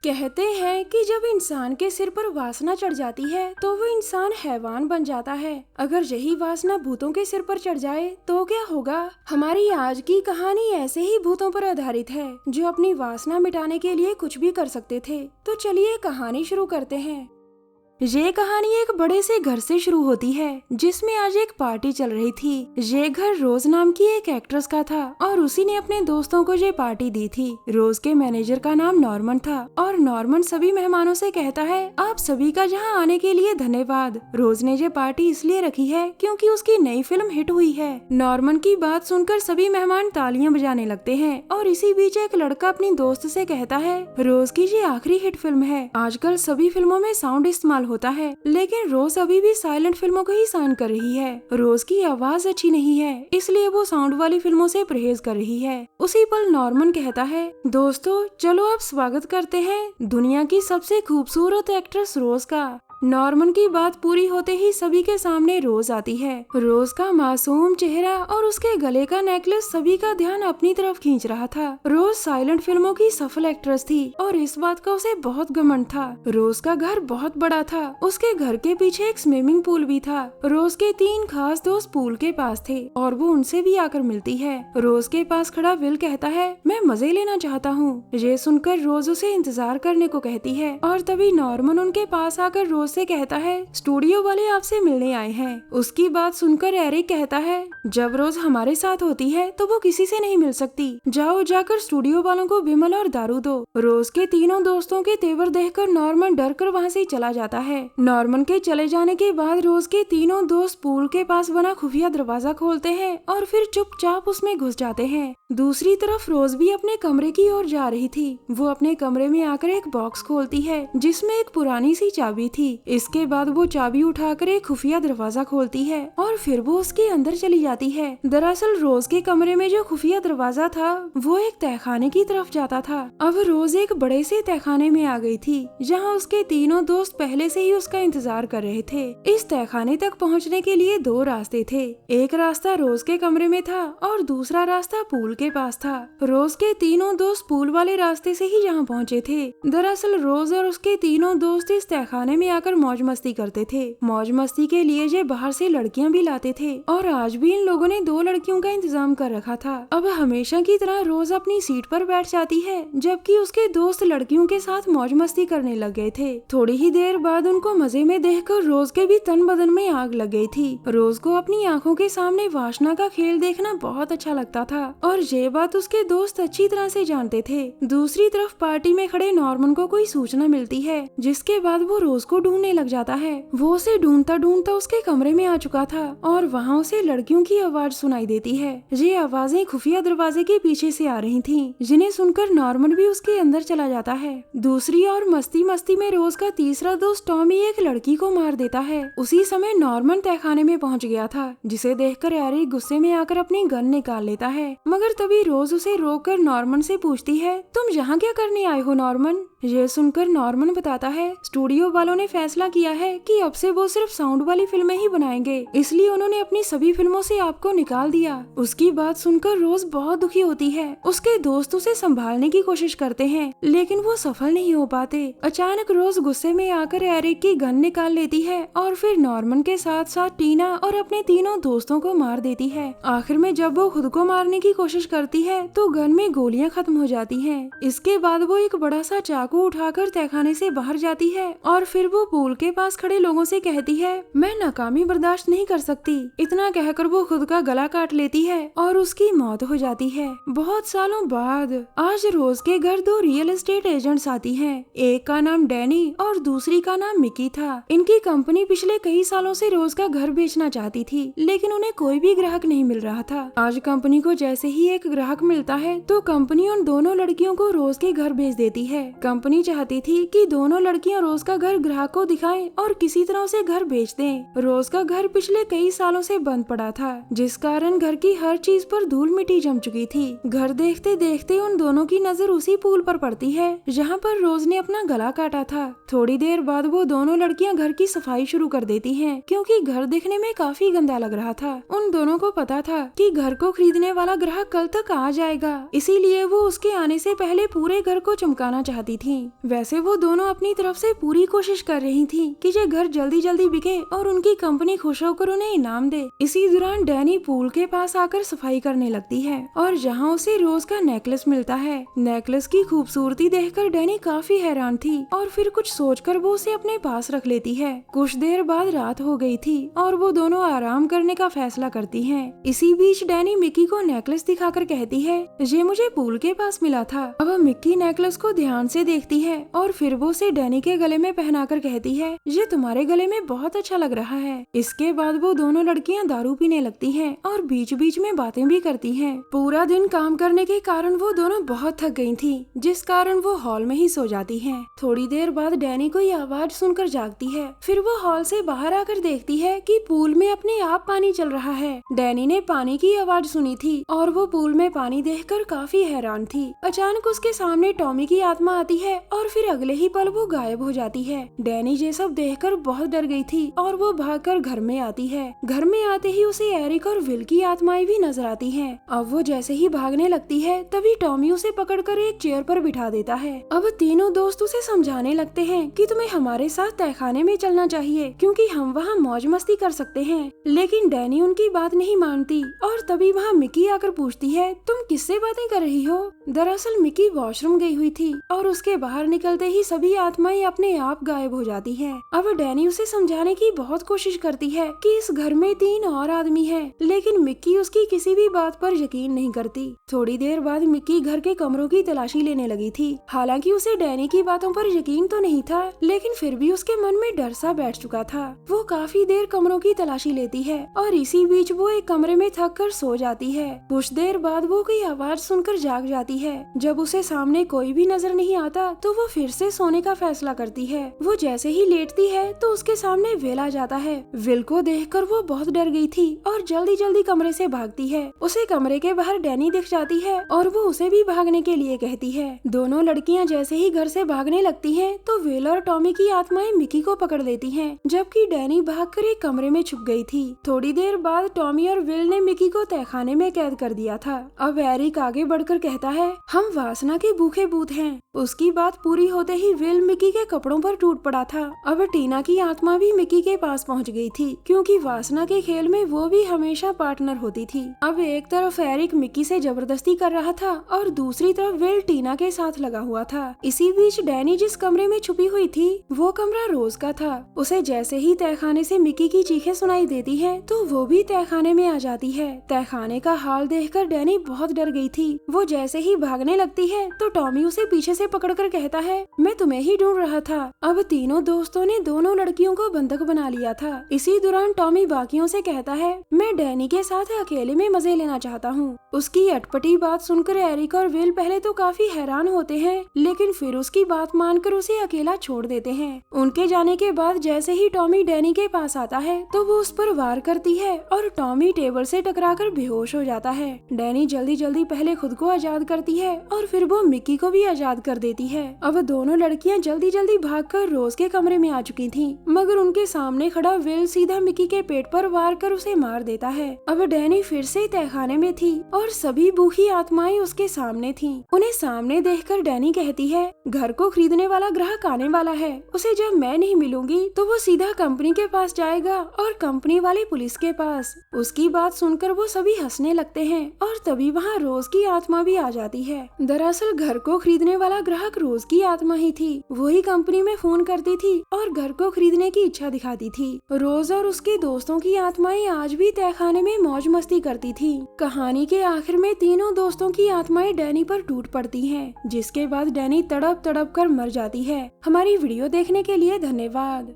कहते हैं कि जब इंसान के सिर पर वासना चढ़ जाती है तो वो इंसान हैवान बन जाता है। अगर यही वासना भूतों के सिर पर चढ़ जाए तो क्या होगा। हमारी आज की कहानी ऐसे ही भूतों पर आधारित है जो अपनी वासना मिटाने के लिए कुछ भी कर सकते थे। तो चलिए कहानी शुरू करते हैं। ये कहानी एक बड़े से घर से शुरू होती है जिसमें आज एक पार्टी चल रही थी। ये घर रोज नाम की एक एक्ट्रेस का था और उसी ने अपने दोस्तों को ये पार्टी दी थी। रोज के मैनेजर का नाम नॉर्मन था और नॉर्मन सभी मेहमानों से कहता है, आप सभी का यहाँ आने के लिए धन्यवाद। रोज ने ये पार्टी इसलिए रखी है क्योंकि उसकी नई फिल्म हिट हुई है। नॉर्मन की बात सुनकर सभी मेहमान तालियां बजाने लगते हैं और इसी बीच एक लड़का अपनी दोस्त से कहता है, रोज की ये आखिरी हिट फिल्म है। आजकल सभी फिल्मों में साउंड इस्तेमाल होता है लेकिन रोज अभी भी साइलेंट फिल्मों को ही साउंड कर रही है। रोज की आवाज अच्छी नहीं है इसलिए वो साउंड वाली फिल्मों से परहेज कर रही है। उसी पल नॉर्मन कहता है, दोस्तों चलो आप स्वागत करते हैं दुनिया की सबसे खूबसूरत एक्ट्रेस रोज का। नॉर्मन की बात पूरी होते ही सभी के सामने रोज आती है। रोज का मासूम चेहरा और उसके गले का नेकलेस सभी का ध्यान अपनी तरफ खींच रहा था। रोज साइलेंट फिल्मों की सफल एक्ट्रेस थी और इस बात का उसे बहुत घमंड था। रोज का घर बहुत बड़ा था। उसके घर के पीछे एक स्विमिंग पूल भी था। रोज के 3 खास दोस्त पूल के पास थे और वो उनसे भी आकर मिलती है। रोज के पास खड़ा विल कहता है, मैं मजे लेना चाहता हूँ। ये सुनकर रोज उसे इंतजार करने को कहती है और तभी नॉर्मन उनके पास आकर रोज से कहता है, स्टूडियो वाले आपसे मिलने आए हैं। उसकी बात सुनकर एरिक कहता है, जब रोज हमारे साथ होती है तो वो किसी से नहीं मिल सकती। जाओ जाकर स्टूडियो वालों को विमल और दारू दो। रोज के तीनों दोस्तों के तेवर देखकर नॉर्मन डर कर वहाँ से चला जाता है। नॉर्मन के चले जाने के बाद रोज के तीनों दोस्त पूल के पास बना खुफिया दरवाजा खोलते हैं और फिर चुपचाप उसमें घुस जाते हैं। दूसरी तरफ रोज भी अपने कमरे की ओर जा रही थी। वो अपने कमरे में आकर एक बॉक्स खोलती है जिसमें एक पुरानी सी चाबी थी। इसके बाद वो चाबी उठाकर एक खुफिया दरवाजा खोलती है और फिर वो उसके अंदर चली जाती है। दरअसल रोज के कमरे में जो खुफिया दरवाजा था वो एक तहखाने की तरफ जाता था। अब रोज एक बड़े से तहखाने में आ गई थी जहाँ उसके तीनों दोस्त पहले से ही उसका इंतजार कर रहे थे। इस तहखाने तक पहुँचने के लिए 2 रास्ते थे। एक रास्ता रोज के कमरे में था और दूसरा रास्ता पूल के पास था। रोज के तीनों दोस्त पूल वाले रास्ते से ही यहाँ पहुँचे थे। दरअसल रोज और उसके तीनों दोस्त इस तहखाने में आकर मौज मस्ती करते थे। मौज मस्ती के लिए ये बाहर से लड़कियां भी लाते थे और आज भी इन लोगों ने 2 लड़कियों का इंतजाम कर रखा था। अब हमेशा की तरह रोज अपनी सीट पर बैठ जाती है जबकि उसके दोस्त लड़कियों के साथ मौज मस्ती करने लग गए थे। थोड़ी ही देर बाद उनको मजे में देखकर रोज के भी तन बदन में आग लग गई थी। रोज को अपनी आंखों के सामने वासना का खेल देखना बहुत अच्छा लगता था और ये बात उसके दोस्त अच्छी तरह से जानते थे। दूसरी तरफ पार्टी में खड़े नॉर्मन को कोई सूचना मिलती है जिसके बाद वो रोज को ढूंढने लग जाता है। वो उसे ढूंढता ढूंढता उसके कमरे में आ चुका था और वहाँ उसे लड़कियों की आवाज सुनाई देती है। ये आवाजें खुफिया दरवाजे के पीछे से आ रही थीं, जिन्हें सुनकर नॉर्मन भी उसके अंदर चला जाता है। दूसरी ओर मस्ती मस्ती में रोज का तीसरा दोस्त टॉमी एक लड़की को मार देता है। उसी समय नॉर्मन तहखाने में पहुँच गया था जिसे देखकर एरिक गुस्से में आकर अपनी गन निकाल लेता है। मगर तभी रोज उसे रोककर नॉर्मन से पूछती है, तुम यहाँ क्या करने आए हो नॉर्मन? ये सुनकर नॉर्मन बताता है, स्टूडियो वालों ने फैसला किया है कि अब से वो सिर्फ साउंड वाली फिल्में ही बनाएंगे, इसलिए उन्होंने अपनी सभी फिल्मों से आपको निकाल दिया। उसकी बात सुनकर रोज बहुत दुखी होती है। उसके दोस्त उसे संभालने की कोशिश करते हैं लेकिन वो सफल नहीं हो पाते। अचानक रोज गुस्से में आकर एरिक की गन निकाल लेती है और फिर नॉर्मन के साथ साथ टीना और अपने तीनों दोस्तों को मार देती है। आखिर में जब वो खुद को मारने की कोशिश करती है तो गन में गोलियां खत्म हो जाती हैं। इसके बाद वो एक बड़ा सा चाकू उठाकर तहखाने से बाहर जाती है और फिर वो पूल के पास खड़े लोगों से कहती है, मैं नाकामी बर्दाश्त नहीं कर सकती। इतना कहकर वो खुद का गला काट लेती है और उसकी मौत हो जाती है। बहुत सालों बाद आज रोज के घर 2 रियल एस्टेट एजेंट्स आती हैं। एक का नाम डैनी और दूसरी का नाम मिकी था। इनकी कंपनी पिछले कई सालों से रोज का घर बेचना चाहती थी लेकिन उन्हें कोई भी ग्राहक नहीं मिल रहा था। आज कंपनी को जैसे ही एक ग्राहक मिलता है तो कंपनी उन दोनों लड़कियों को रोज के घर भेज देती है। कंपनी चाहती थी कि दोनों लड़कियां रोज का घर ग्राहक को दिखाएं और किसी तरह उसे घर बेच दें। रोज का घर पिछले कई सालों से बंद पड़ा था जिस कारण घर की हर चीज पर धूल मिट्टी जम चुकी थी। घर देखते देखते उन दोनों की नजर उसी पूल पर पड़ती है जहाँ पर रोज ने अपना गला काटा था। थोड़ी देर बाद वो दोनों लड़कियां घर की सफाई शुरू कर देती हैं क्योंकि घर दिखने में काफी गंदा लग रहा था। उन दोनों को पता था कि घर को खरीदने वाला ग्राहक कल तक आ जाएगा, इसीलिए वो उसके आने से पहले पूरे घर को चमकाना चाहती थी। थी। वैसे वो दोनों अपनी तरफ से पूरी कोशिश कर रही थी कि ये घर जल्दी जल्दी बिके और उनकी कंपनी खुश होकर उन्हें इनाम दे। इसी दौरान डैनी पूल के पास आकर सफाई करने लगती है और जहाँ उसे रोज का नेकलेस मिलता है। नेकलेस की खूबसूरती देखकर डैनी काफी हैरान थी और फिर कुछ सोचकर वो उसे अपने पास रख लेती है। कुछ देर बाद रात हो गई थी और वो दोनों आराम करने का फैसला करती हैं। इसी बीच डैनी मिक्की को नेकलेस दिखाकर कहती है, ये मुझे पूल के पास मिला था। अब मिक्की नेकलेस को ध्यान से देखती है और फिर वो उसे डैनी के गले में पहनाकर कहती है, ये तुम्हारे गले में बहुत अच्छा लग रहा है। इसके बाद वो दोनों लड़कियां दारू पीने लगती हैं और बीच बीच में बातें भी करती हैं। पूरा दिन काम करने के कारण वो दोनों बहुत थक गई थी, जिस कारण वो हॉल में ही सो जाती हैं। थोड़ी देर बाद डैनी कोई आवाज सुनकर जागती है। फिर वो हॉल से बाहर आकर देखती है कि पूल में अपने आप पानी चल रहा है। डैनी ने पानी की आवाज सुनी थी और वो पूल में पानी देखकर काफी हैरान थी। अचानक उसके सामने टॉमी की आत्मा आती है और फिर अगले ही पल वो गायब हो जाती है। डैनी ये सब देखकर बहुत डर गई थी और वो भागकर घर में आती है। घर में आते ही उसे एरिक और विल की आत्माएं भी नजर आती हैं। अब वो जैसे ही भागने लगती है तभी टॉमी उसे पकड़कर एक चेयर पर बिठा देता है। अब तीनों दोस्त उसे समझाने लगते हैं कि तुम्हें हमारे साथ तहखाने में चलना चाहिए क्योंकि हम वहाँ मौज मस्ती कर सकते हैं। लेकिन डैनी उनकी बात नहीं मानती और तभी वहाँ मिक्की आकर पूछती है, तुम किससे बातें कर रही हो? दरअसल मिक्की वॉशरूम गई हुई थी और उसके बाहर निकलते ही सभी आत्माएं अपने आप गायब हो जाती हैं। अब डैनी उसे समझाने की बहुत कोशिश करती है कि इस घर में 3 और आदमी हैं, लेकिन मिक्की उसकी किसी भी बात पर यकीन नहीं करती। थोड़ी देर बाद मिक्की घर के कमरों की तलाशी लेने लगी थी। हालांकि उसे डैनी की बातों पर यकीन तो नहीं था, लेकिन फिर भी उसके मन में डर सा बैठ चुका था। वो काफी देर कमरों की तलाशी लेती है और इसी बीच वो एक कमरे में थक कर सो जाती है। कुछ देर बाद वो कोई आवाज सुनकर जाग जाती है। जब उसे सामने कोई भी नजर नहीं आता तो वो फिर से सोने का फैसला करती है। वो जैसे ही लेटती है तो उसके सामने विल आ जाता है। विल को देखकर वो बहुत डर गई थी और जल्दी जल्दी कमरे से भागती है। उसे कमरे के बाहर डैनी दिख जाती है और वो उसे भी भागने के लिए कहती है। दोनों लड़कियां जैसे ही घर से भागने लगती हैं तो विल और टॉमी की आत्माएं मिक्की को पकड़ लेती हैं, जबकि डैनी भागकर एक कमरे में छुप गई थी। थोड़ी देर बाद टॉमी और विल ने मिक्की को तहखाने में कैद कर दिया था। अब एरिक आगे बढ़कर कहता है, हम वासना के भूखे भूत हैं। उसकी बात पूरी होते ही विल मिक्की के कपड़ों पर टूट पड़ा था। अब टीना की आत्मा भी मिक्की के पास पहुंच गई थी क्योंकि वासना के खेल में वो भी हमेशा पार्टनर होती थी। अब एक तरफ एरिक मिक्की से जबरदस्ती कर रहा था और दूसरी तरफ विल टीना के साथ लगा हुआ था। इसी बीच डैनी जिस कमरे में छुपी हुई थी वो कमरा रोज का था। उसे जैसे ही तहखाने से मिक्की की चीखें सुनाई देती हैं तो वो भी तहखाने में आ जाती है। तहखाने का हाल देखकर डैनी बहुत डर गई थी। वो जैसे ही भागने लगती है तो टॉमी उसे पीछे से पकड़कर कहता है, मैं तुम्हें ही ढूंढ रहा था। अब तीनों दोस्तों ने दोनों लड़कियों को बंधक बना लिया था। इसी दौरान टॉमी बाकियों से कहता है, मैं डैनी के साथ अकेले में मजे लेना चाहता हूँ। उसकी अटपटी बात सुनकर एरिक और विल पहले तो काफी हैरान होते हैं, लेकिन फिर उसकी बात मानकर उसे अकेला छोड़ देते हैं। उनके जाने के बाद जैसे ही टॉमी डैनी के पास आता है तो वो उस पर वार करती है और टॉमी टेबल से टकराकर बेहोश हो जाता है। डैनी जल्दी जल्दी पहले खुद को आजाद करती है और फिर वो मिक्की को भी आजाद कर देती है। अब दोनों लड़कियां जल्दी जल्दी भागकर रोज के कमरे में आ चुकी थीं, मगर उनके सामने खड़ा विल सीधा मिक्की के पेट पर वार कर उसे मार देता है। अब डैनी फिर से तहखाने में थी और सभी भूखी आत्माएं उसके सामने थीं। उन्हें सामने देखकर डैनी कहती है, घर को खरीदने वाला ग्राहक आने वाला है। उसे जब मैं नहीं मिलूंगी तो वो सीधा कंपनी के पास जाएगा और कंपनी वाली पुलिस के पास। उसकी बात सुनकर वो सभी हंसने लगते हैं और तभी वहाँ रोज की आत्मा भी आ जाती है। दरअसल घर को खरीदने वाला ग्राहक रोज की आत्मा ही थी। वही कंपनी में फोन करती थी और घर को खरीदने की इच्छा दिखाती थी। रोज और उसके दोस्तों की आत्माएं आज भी तहखाने में मौज मस्ती करती थी। कहानी के आखिर में तीनों दोस्तों की आत्माएं डैनी पर टूट पड़ती हैं, जिसके बाद डैनी तड़प तड़प कर मर जाती है। हमारी वीडियो देखने के लिए धन्यवाद।